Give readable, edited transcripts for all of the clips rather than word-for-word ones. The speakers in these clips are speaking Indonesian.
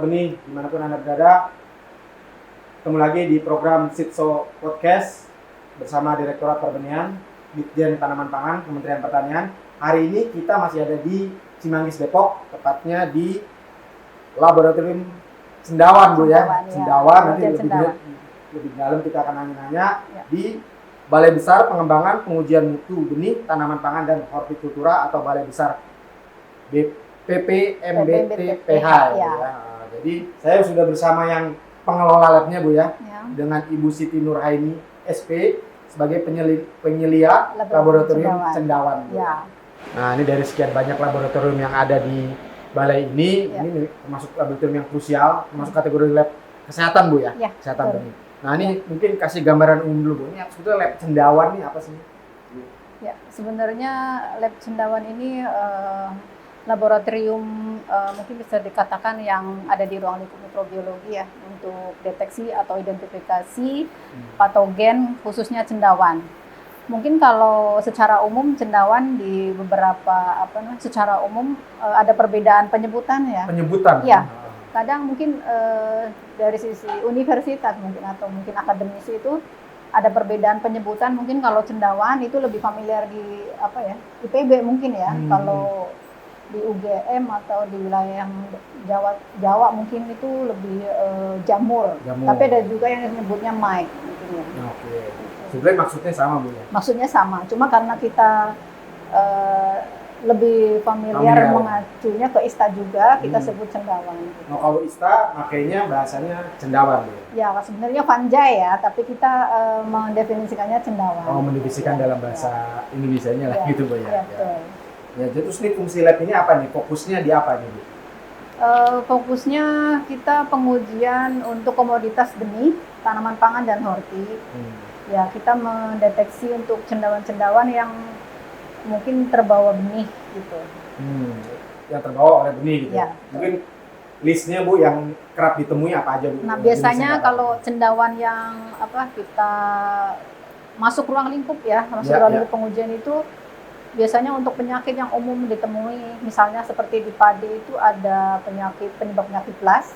benih dimanapun Anda berada. Ketemu lagi di program Sitso Podcast bersama Direktorat Perbenihan, Ditjen Tanaman Pangan, Kementerian Pertanian. Hari ini kita masih ada di Cimanggis, Depok, tepatnya di Laboratorium Cendawan, Bu ya. Cendawan, nanti lebih dalam kita akan nanya-nanya di Balai Besar Pengembangan Pengujian Mutu Benih Tanaman Pangan dan Hortikultura atau Balai Besar PPMBTPH ya. Jadi saya sudah bersama yang pengelola labnya, Bu ya, dengan Ibu Siti Nurhaini SP sebagai penyelia Laboratorium Cendawan. Ya. Nah, ini dari sekian banyak laboratorium yang ada di balai ini termasuk laboratorium yang krusial, termasuk kategori lab kesehatan, Bu ya, kesehatan benih. Nah, ini mungkin kasih gambaran umum dulu, Bu. Ini sebetulnya lab Cendawan ini apa sih? Ya, sebenarnya lab Cendawan ini laboratorium mungkin bisa dikatakan yang ada di ruang lingkup mikrobiologi ya, untuk deteksi atau identifikasi patogen khususnya cendawan. Mungkin kalau secara umum cendawan di beberapa secara umum ada perbedaan penyebutan ya. Penyebutan. Ya. Kadang mungkin dari sisi universitas mungkin atau mungkin akademisi itu ada perbedaan penyebutan. Mungkin kalau cendawan itu lebih familiar di IPB mungkin ya. Kalau di UGM atau di wilayah yang Jawa mungkin itu lebih jamur. Tapi ada juga yang menyebutnya mai mungkin ya. Oke. Sebenarnya maksudnya sama, Bu ya. Maksudnya sama, cuma karena kita lebih familiar mengacunya ke ISTA juga, kita sebut cendawan. Gitu. Nah, kalau ISTA makanya bahasanya cendawan, Bu. Ya, sebenarnya fungi ya, tapi kita mendefinisikannya cendawan. Oh, mendefinisikan dalam bahasa Indonesianya lah gitu, Bu ya. Ya, betul. Ya, jadi terus nih fungsi lab ini apa nih? Fokusnya di apa nih, Bu? Fokusnya kita pengujian untuk komoditas benih, tanaman pangan dan horti. Ya, kita mendeteksi untuk cendawan-cendawan yang mungkin terbawa benih gitu. Yang terbawa oleh benih gitu. Ya, mungkin listnya, Bu, yang kerap ditemui apa aja, Bu? Nah, biasanya kalau cendawan yang kita masuk ruang lingkup ya, ruang lingkup pengujian itu biasanya untuk penyakit yang umum ditemui, misalnya seperti di padi itu ada penyebab penyakit BLAS.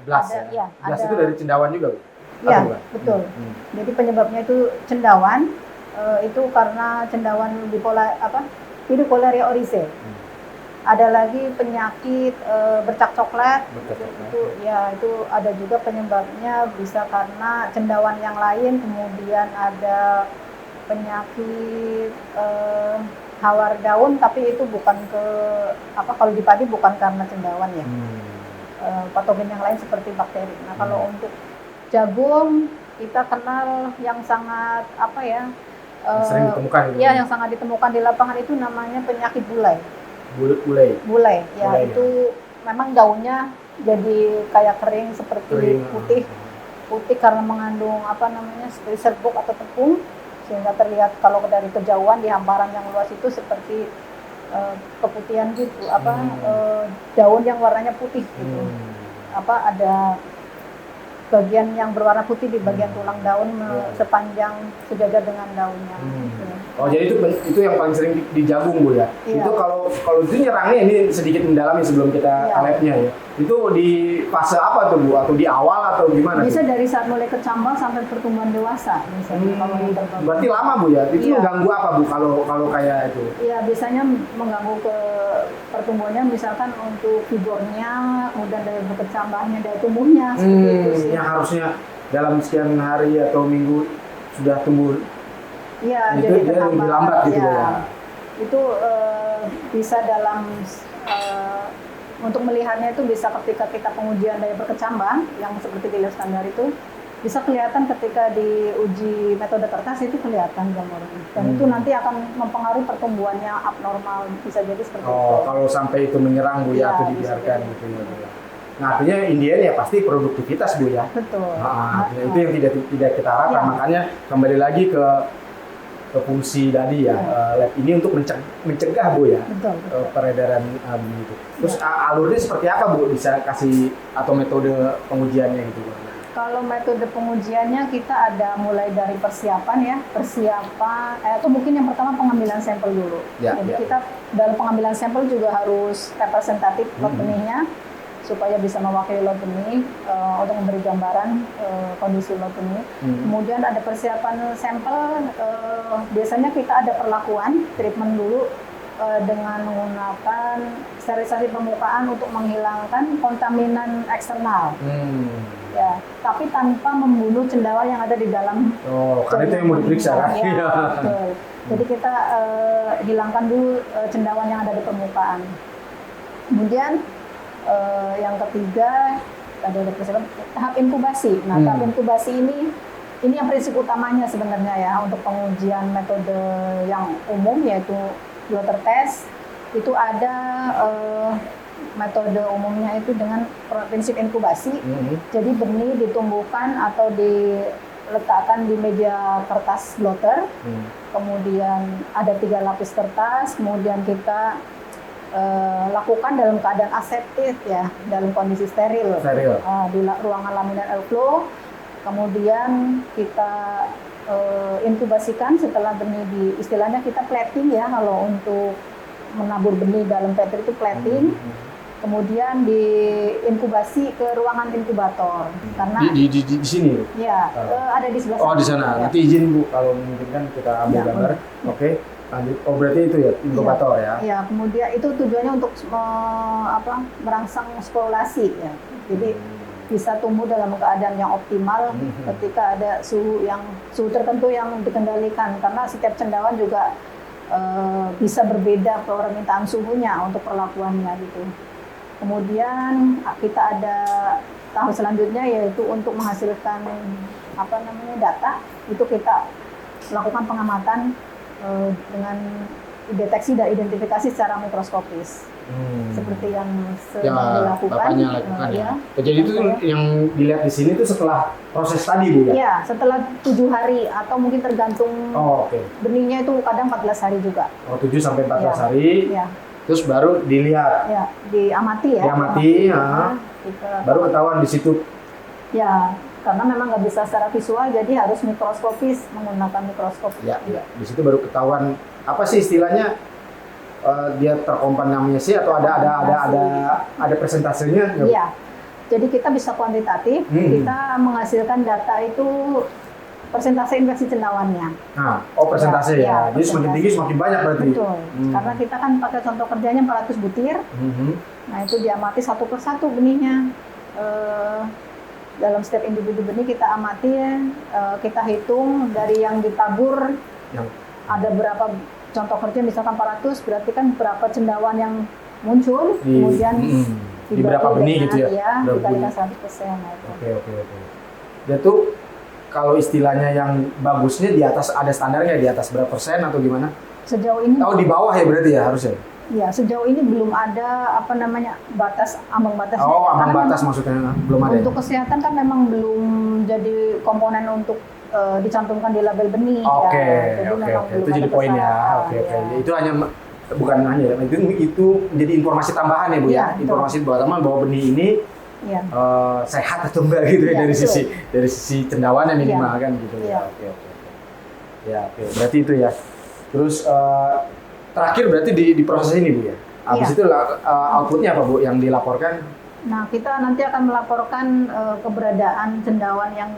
BLAS ya? BLAS itu dari cendawan juga, Bu? Iya, betul. Jadi penyebabnya itu cendawan, itu karena cendawan Pidicolaria oryzae. Ada lagi penyakit bercak coklat, itu ada juga penyebabnya bisa karena cendawan yang lain, kemudian ada penyakit hawar daun, tapi itu bukan kalau di padi bukan karena cendawan ya. Patogen yang lain seperti bakteri. Nah, kalau untuk jagung kita kenal yang sangat sering ditemukan itu. Ya, yang sangat ditemukan di lapangan itu namanya penyakit bulai. Bulai. Itu memang daunnya jadi kayak kering seperti putih karena mengandung seperti serbuk atau tepung, sehingga terlihat kalau dari kejauhan di hamparan yang luas itu seperti keputihan gitu, daun yang warnanya putih gitu. Ada bagian yang berwarna putih di bagian tulang daun sepanjang sejajar dengan daunnya. Gitu. Oh, jadi itu yang paling sering di jagung, Bu ya. Itu kalau itu nyerangnya, ini sedikit mendalami sebelum kita labnya ya. Itu di fase apa tuh, Bu? Atau di awal atau gimana? Bisa dari saat mulai kecambang sampai pertumbuhan dewasa misalnya. Berarti lama, Bu ya. Itu mengganggu apa, Bu, kalau kayak itu? Iya, biasanya mengganggu ke pertumbuhannya, misalkan untuk fibornya, kemudian dari berkecambahnya, dari tumbuhnya seperti itu sih. Yang harusnya dalam sekian hari atau minggu sudah tumbuh. Iya, jadi lebih lambat gitu ya. Itu bisa dalam untuk melihatnya itu bisa ketika kita pengujian daya berkecambang yang seperti di lab standar itu bisa kelihatan ketika diuji metode kertas itu kelihatan gambarnya. Dan itu nanti akan mempengaruhi pertumbuhannya abnormal, bisa jadi seperti itu. Oh, kalau sampai itu menyerang, Bu ya, atau dibiarkan gitu ya. Nah, artinya Indian ya pasti produktivitas, Bu ya. Betul. Itu yang tidak kita harapkan. Makanya kembali lagi ke fungsi tadi ya, lab ini untuk mencegah, Bu ya, peredaran itu. Terus alurnya seperti apa, Bu? Bisa kasih atau metode pengujiannya gitu, Bu? Kalau metode pengujiannya kita ada mulai dari persiapan atau mungkin yang pertama pengambilan sampel dulu. Jadi kita dalam pengambilan sampel juga harus representatif benihnya. supaya bisa mewakili lot benih untuk memberi gambaran kondisi lot benih. Kemudian ada persiapan sampel, biasanya kita ada perlakuan treatment dulu dengan menggunakan sterilisasi permukaan untuk menghilangkan kontaminan eksternal. Ya, tapi tanpa membunuh cendawan yang ada di dalam. Oh, karena itu yang mau diperiksa kan? Ya, betul. Jadi kita hilangkan dulu cendawan yang ada di permukaan. Kemudian yang ketiga ada persiapan tahap inkubasi. Nah, tahap inkubasi ini yang prinsip utamanya sebenarnya ya untuk pengujian metode yang umum yaitu blotter test. Itu ada metode umumnya itu dengan prinsip inkubasi. Jadi benih ditumbuhkan atau diletakkan di meja kertas blotter. Kemudian ada 3 lapis kertas. Kemudian kita lakukan dalam keadaan aseptik ya, dalam kondisi steril. Di ruangan laminar airflow. Kemudian kita inkubasikan setelah benih istilahnya kita plating ya, kalau untuk menabur benih dalam petri itu plating. Kemudian diinkubasi ke ruangan inkubator. Karena di sini. Ya, ada di sebelah sana. Oh, di sana. Ya. Nanti izin Bu kalau memungkinkan kita ambil gambar. Oke. Lanjut. Oh, berarti itu ya inkubator ya. Ya, kemudian itu tujuannya untuk merangsang sporulasi ya. Jadi bisa tumbuh dalam keadaan yang optimal ketika ada suhu tertentu yang dikendalikan, karena setiap cendawan juga bisa berbeda permintaan suhunya untuk perlakuannya gitu. Kemudian kita ada tahap selanjutnya yaitu untuk menghasilkan data. Itu kita lakukan pengamatan dengan deteksi dan identifikasi secara mikroskopis. Seperti yang sedang dilakukan. Bapaknya lakukan ya. Jadi itu yang dilihat di sini itu setelah proses tadi Bu ya? Ya, setelah 7 hari atau mungkin tergantung benihnya itu kadang 14 hari juga. Oh, 7 sampai 14 hari. Ya. Terus baru dilihat. Ya, diamati ya. Diamati, baru ketahuan di situ. Ya, karena memang nggak bisa secara visual, jadi harus mikroskopis, menggunakan mikroskop. Ya. Di situ baru ketahuan apa sih istilahnya, dia terkontaminasi atau ada persentasenya? Iya. Jadi kita bisa kuantitatif, kita menghasilkan data itu persentase infeksi cendawannya. Persentase ya. Jadi semakin tinggi semakin banyak berarti. Betul. Karena kita kan pakai contoh kerjanya 400 butir. Nah, itu diamati satu persatu benihnya. Dalam setiap individu benih kita amati, kita hitung dari yang ditabur. Ada berapa contoh kerja misalkan 400, berarti kan berapa cendawan yang muncul, kemudian di berapa benih gitu ya? Dikalikan 100%. Oke. Dia tuh kalau istilahnya yang bagusnya di atas, ada standarnya di atas berapa persen atau gimana? Sejauh ini di bawah ya berarti ya harusnya? Ya, sejauh ini belum ada ambang batas. Ambang batas maksudnya belum ada. Untuk kesehatan kan memang belum jadi komponen untuk dicantumkan di label benih. Oke. Itu jadi poin ya. Oke. Itu bukan hanya itu menjadi informasi tambahan ya Bu ya. Informasi bahwa benih ini sehat atau enggak gitu ya, dari sisi cendawannya minimal kan gitu ya. Oke. Ya, oke. Berarti itu ya. Terus terakhir berarti di proses ini Bu ya. Habis itu outputnya apa Bu yang dilaporkan? Nah, kita nanti akan melaporkan keberadaan cendawan yang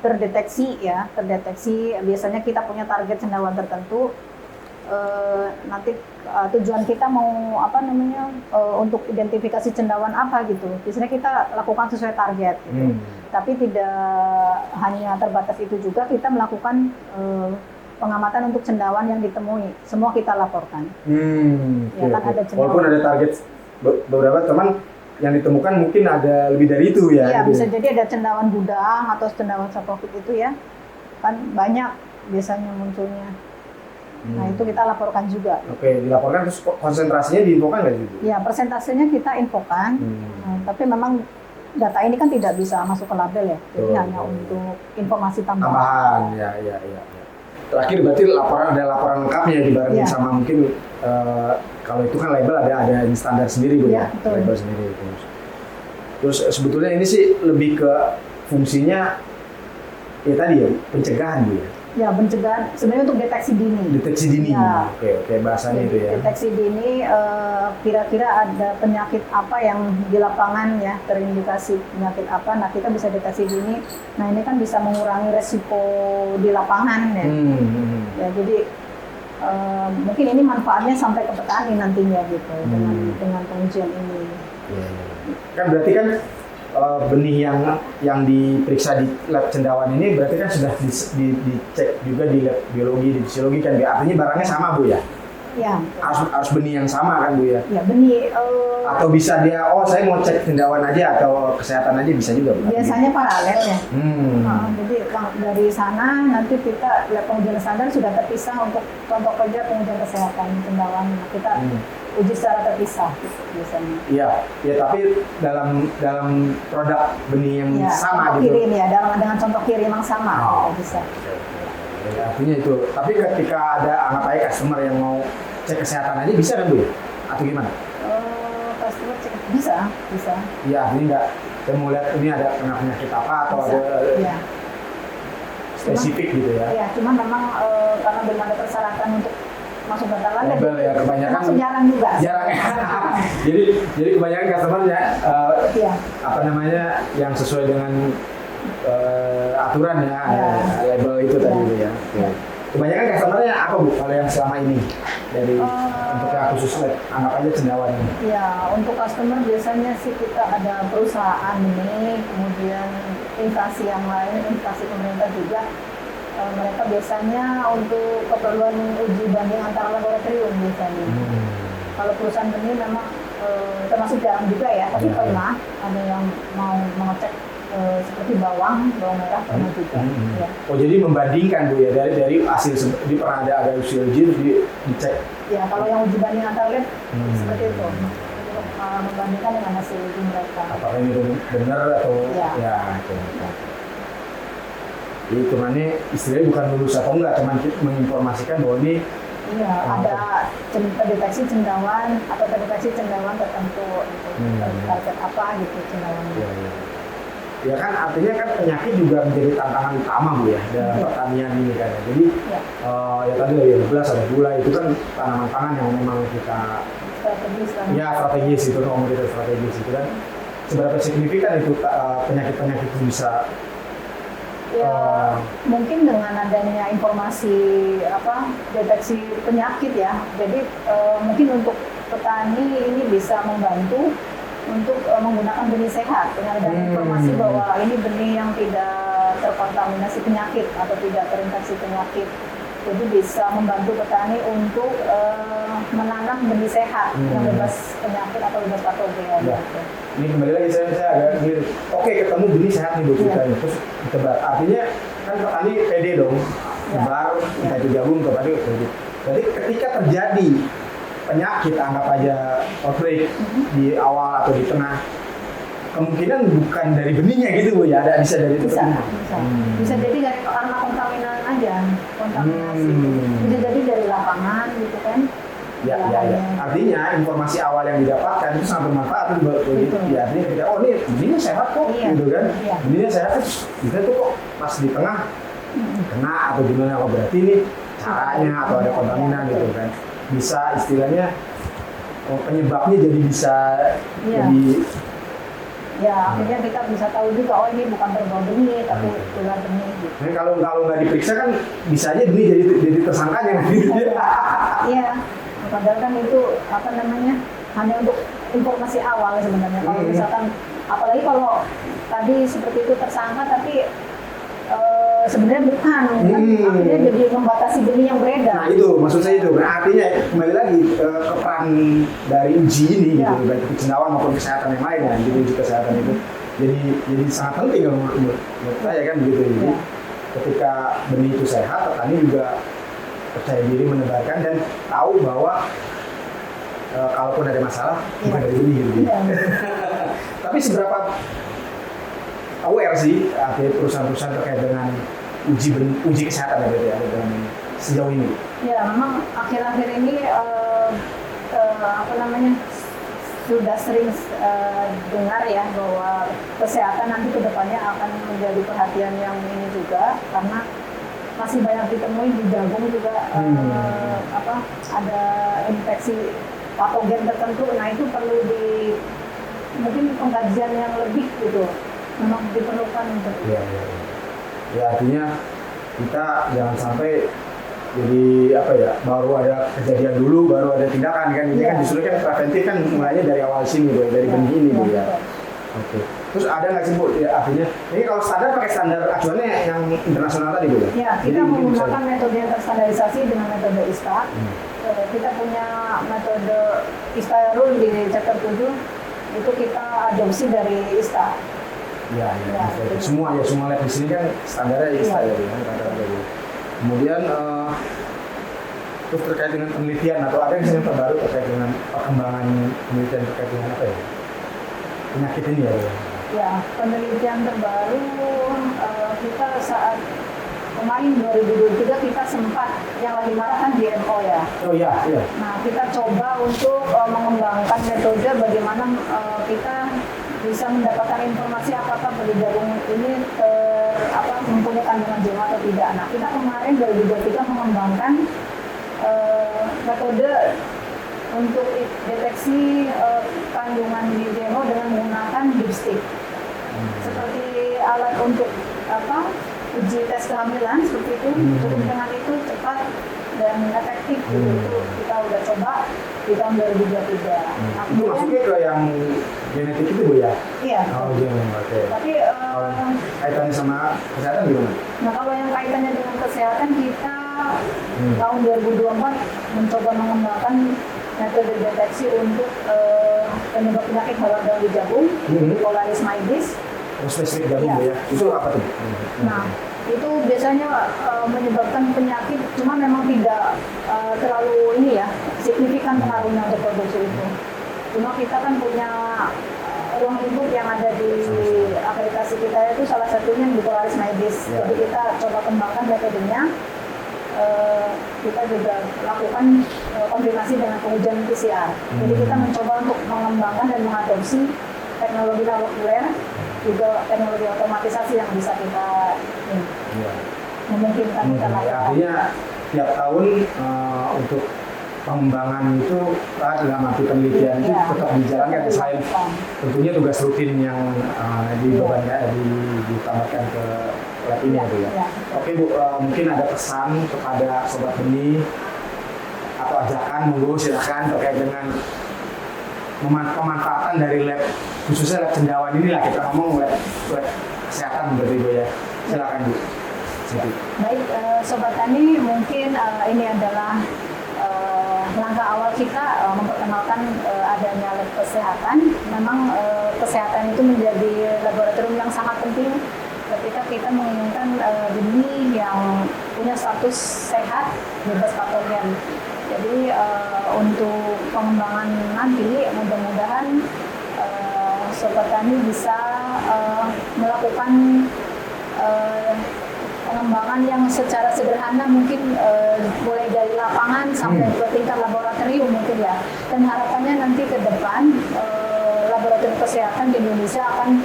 terdeteksi. Biasanya kita punya target cendawan tertentu. Nanti tujuan kita mau untuk identifikasi cendawan apa gitu. Biasanya kita lakukan sesuai target gitu. Tapi tidak hanya terbatas itu juga, kita melakukan pengamatan untuk cendawan yang ditemui. Semua kita laporkan. Ada cendawan. Walaupun ada target beberapa, teman yang ditemukan mungkin ada lebih dari itu ya. Iya, bisa jadi ada cendawan gudang atau cendawan saprofit itu ya. Kan banyak biasanya munculnya. Nah, itu kita laporkan juga. Oke, dilaporkan, terus konsentrasinya diinfokan nggak gitu? Ya, persentasenya kita infokan. Tapi memang data ini kan tidak bisa masuk ke label ya. Jadi hanya untuk informasi tambahan. Ya. Terakhir berarti ada laporan lengkapnya dibarengin sama mungkin kalau itu kan label ada standar sendiri Bu ya. Label sendiri itu. Terus sebetulnya ini sih lebih ke fungsinya ya tadi ya, pencegahan Bu ya. Ya, pencegahan sebenarnya untuk deteksi dini. Deteksi dini. Ya. Oke, bahasanya itu ya. Deteksi dini, kira-kira ada penyakit apa yang di lapangan ya terindikasi penyakit apa. Nah, kita bisa deteksi dini. Nah, ini kan bisa mengurangi resiko di lapangan ya. Ya, jadi mungkin ini manfaatnya sampai ke petani nantinya gitu dengan pengujian ini. Ya. Kan berarti kan benih yang diperiksa di lab Cendawan ini berarti kan sudah dicek juga di lab biologi, di fisiologi kan, artinya barangnya sama Bu ya? Ya. Harus benih yang sama kan Bu ya? Ya, benih. Atau bisa dia, saya mau cek Cendawan aja atau kesehatan aja bisa juga Bu? Biasanya paralel ya. Jadi dari sana nanti kita lab pengujian standar sudah terpisah untuk contoh kerja pengujian kesehatan Cendawan. Nah, kita uji secara terpisah biasanya. Iya, ya tapi dalam produk benih yang sama gitu. Kirim ya, dengan contoh kirim yang sama bisa. Ya, artinya itu. Tapi ketika ada anggap aja customer yang mau cek kesehatan aja bisa kan Bu? Atau gimana? Customer cek bisa. Iya, artinya enggak. Saya mau lihat ini ada kena penyakit apa atau bisa. Ada spesifik gitu ya. Iya, cuman memang karena belum ada persyaratan untuk masuk daftar label ya, kebanyakan masuk jarang juga. Jarang ya. jadi kebanyakan customernya apa namanya yang sesuai dengan aturan ya, label itu tadi Bu ya. Kebanyakan customernya apa Bu kalau yang selama ini dari untuk yang khusus lab, anggap aja Cendawan ini? Ya, untuk customer biasanya sih kita ada perusahaan ini, kemudian instansi yang lain, instansi pemerintah juga. Mereka biasanya untuk keperluan uji banding antara laboratorium biasanya. Kalau perusahaan benih memang termasuk jarang juga ya, tapi pernah ada yang mau mengecek seperti bawang merah pernah juga. Ya. Oh, jadi membandingkan Bu ya dari hasil di pernah ada uji terus dicek. Ya, kalau yang uji banding antar lab seperti itu. Untuk membandingkan dengan hasil uji mereka. Apakah ini benar atau ya itu mana istilahnya bukan lulus atau enggak, cuman menginformasikan bahwa ini ada terdeteksi cendawan atau terdeteksi cendawan tertentu target apa gitu cendawan. Ya kan artinya kan penyakit juga menjadi tantangan utama Bu ya dalam pertanian ini kan. Jadi ya tadi ya beras ada gula itu kan tanaman pangan yang memang kita strategis itu komoditas strategis itu kan. Seberapa signifikan itu penyakit-penyakit itu bisa mungkin dengan adanya informasi deteksi penyakit ya, jadi mungkin untuk petani ini bisa membantu untuk menggunakan benih sehat dengan adanya informasi bahwa ini benih yang tidak terkontaminasi penyakit atau tidak terinfeksi penyakit, jadi bisa membantu petani untuk menanam benih sehat yang bebas penyakit atau bebas patogen. Ini kembali lagi saya agak clear. Oke, ketemu benih sehat nih Bu ceritanya. Terus ditebar. Artinya kan petani pede dong. Tebar, kita itu jagung ke padi. Jadi ketika terjadi penyakit, anggap aja outbreak di awal atau di tengah, kemungkinan bukan dari benihnya gitu Bu ya, bisa dari itu. Bisa jadi dari karena kontaminan aja, kontaminasi. Bisa jadi dari lapangan gitu kan. Ya. Artinya informasi awal yang didapatkan itu sangat bermanfaat ya, artinya kita ini benihnya sehat kok gitu kan. Benihnya sehat kan kita tuh kok pas di tengah kena atau gimana, berarti ini caranya atau ada kontaminan gitu kan. Bisa istilahnya penyebabnya jadi bisa lebih akhirnya kita bisa tahu juga ini bukan berbau benih tapi ular benih gitu. Nah, kalau nggak diperiksa kan bisa aja benih jadi tersangkanya kan gitu ya. Iya. Padahal kan itu hanya untuk informasi awal sebenarnya. Kalau misalkan apalagi kalau tadi seperti itu tersangka tapi sebenarnya bukan kan akhirnya jadi membatasi benih yang beredar. Nah itu maksud saya itu. Nah, artinya kembali lagi ke peran dari uji ini gitu, baik itu Cendawan maupun kesehatan yang lain ya. Jadi uji kesehatan itu jadi sangat penting menurut saya kan begitu. Jadi ketika benih itu sehat, petani juga percaya diri menebarkan dan tahu bahwa kalaupun ada masalah bukan dari benih gitu. Tapi seberapa aware sih artinya perusahaan-perusahaan terkait dengan uji kesehatan ya berarti dengan sejauh ini? Ya memang akhir-akhir ini sudah sering dengar ya bahwa kesehatan nanti kedepannya akan menjadi perhatian yang ini juga karena masih banyak ditemui di jagung juga ada infeksi patogen tertentu. Nah itu perlu mungkin pengkajian yang lebih gitu, memang diperlukan untuk Iya. Ya artinya kita jangan sampai jadi baru ada kejadian dulu baru ada tindakan kan, ini kan justru kan preventif kan mulainya dari awal sini Bu, dari benih ini Bu ya. Oke. Terus ada nggak sih Bu, ya artinya ini kalau standar pakai standar acuannya yang internasional tadi Bu ya? Ya, kita menggunakan metode yang terstandarisasi dengan metode ISTA. Kita punya metode ISTA rule di chapter 7 itu kita adopsi dari ISTA. Iya. Semua lab di sini kan standarnya ISTA ya. Bu. Kemudian terus terkait dengan penelitian atau ada yang terbaru terkait dengan perkembangan penelitian terkait dengan apa ya? Penyakit ini ya. Ya, penelitian terbaru kita saat kemarin 2023 kita sempat yang lagi marah kan GMO ya. Oh iya. Nah, kita coba untuk mengembangkan metode bagaimana kita bisa mendapatkan informasi apakah benih jagung ini mempunyai kandungan GMO atau tidak. Nah, kita kemarin 2023 mengembangkan metode untuk deteksi kandungan GMO dengan menggunakan dipstick. Seperti alat untuk uji tes kehamilan seperti itu, cukup dengan itu cepat dan efektif gitu. Itu kita udah coba di tahun 2023. Itu maksudnya ke yang genetik itu Bu ya? Iya. Oh genetik. Oke. Tapi kaitannya sama kesehatan gimana? Nah kalau yang kaitannya dengan kesehatan kita tahun 2024 mencoba mengembangkan metode deteksi untuk penyebab penyakit balak daun di jagung, Polaris mydes. Spesifik jagung ya? Itu apa tuh? Nah, itu biasanya menyebabkan penyakit, cuma memang tidak terlalu signifikan pengaruhnya untuk produksi itu. Cuma kita kan punya ruang input yang ada di akreditasi kita itu salah satunya di Polaris mydes. Jadi kita coba kembangkan metodenya. Kita juga lakukan kombinasi dengan pengujian PCR. Jadi kita mencoba untuk mengembangkan dan mengadopsi teknologi molekuler, juga teknologi otomatisasi yang bisa kita memungkinkan kita lakukan. Artinya tiap tahun untuk pengembangan itu dalam arti penelitian itu tetap dijalankan selain tentunya tugas rutin yang ditambahkan ke lab ini ya. Oke Bu, mungkin ada pesan kepada sobat benih atau ajakan monggo silakan terkait dengan pemanfaatan dari lab khususnya lab cendawan inilah kita ngomong lab kesehatan berarti Bu ya. Silakan Bu. Baik, sobat tani mungkin ini adalah langkah awal kita memperkenalkan adanya lab kesehatan. Memang kesehatan itu menjadi laboratorium yang sangat penting ketika kita menginginkan benih yang punya status sehat, bebas patogen. Jadi untuk pengembangan nanti mudah-mudahan sobat tani bisa melakukan pengembangan yang secara sederhana mungkin mulai dari lapangan sampai ke tingkat laboratorium mungkin ya. Dan harapannya nanti ke depan laboratorium kesehatan di Indonesia akan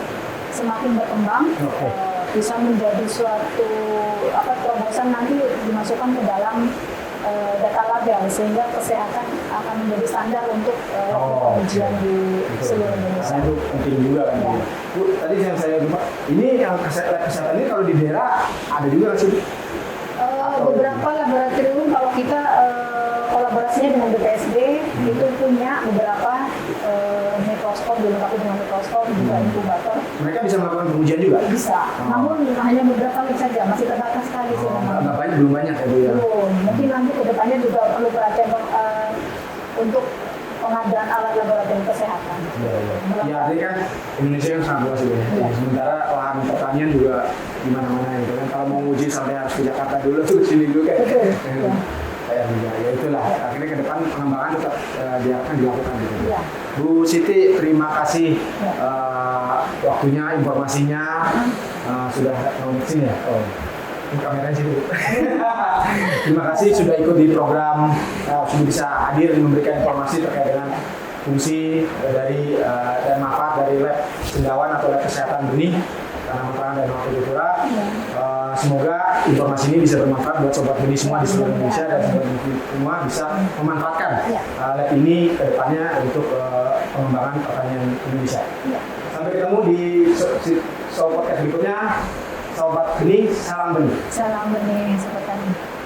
semakin berkembang, bisa menjadi suatu terobosan nanti dimasukkan ke dalam data label sehingga kesehatan akan menjadi standar untuk pengujian di seluruh Indonesia. Itu penting juga kan ya. Bu, tadi yang saya lupa, ini yang kesehatan ini kalau di daerah ada juga nggak sih? Beberapa laboratorium kalau kita kolaborasinya dengan BPSD itu punya beberapa mikroskop, dilengkapi dengan mikroskop juga inkubator. Mereka bisa melakukan pengujian juga? Bisa, namun hanya beberapa lab saja, masih terbatas sekali sih. Belum banyak ya Bu ya? Belum, mungkin nanti kedepannya juga perlu perhatian untuk pengadaan alat laboratorium kesehatan. Ya, artinya kan Indonesia kan sangat luas ya. Sementara lahan pertanian juga di mana-mana gitu kan. Kalau mau uji sampai harus ke Jakarta dulu, tuh sini dulu kan. Ya itulah. Akhirnya ke depan pengembangan tetap diharapkan dilakukan gitu. Ya. Bu Siti, terima kasih waktunya, informasinya. Sudah mau di sini ya. Kameranya sini Bu. Terima kasih sudah ikut di program, sudah bisa hadir dan memberikan informasi terkait dengan fungsi dari dan manfaat dari lab cendawan atau lab kesehatan benih tanaman pangan dan hortikultura. Semoga informasi ini bisa bermanfaat buat sobat benih semua di seluruh Indonesia dan sobat benih semua bisa memanfaatkan Iya. lab ini ke depannya untuk pengembangan pertanian Indonesia. Iya. Sampai ketemu di podcast berikutnya. Sobat benih, salam benih. Salam benih sobat tani.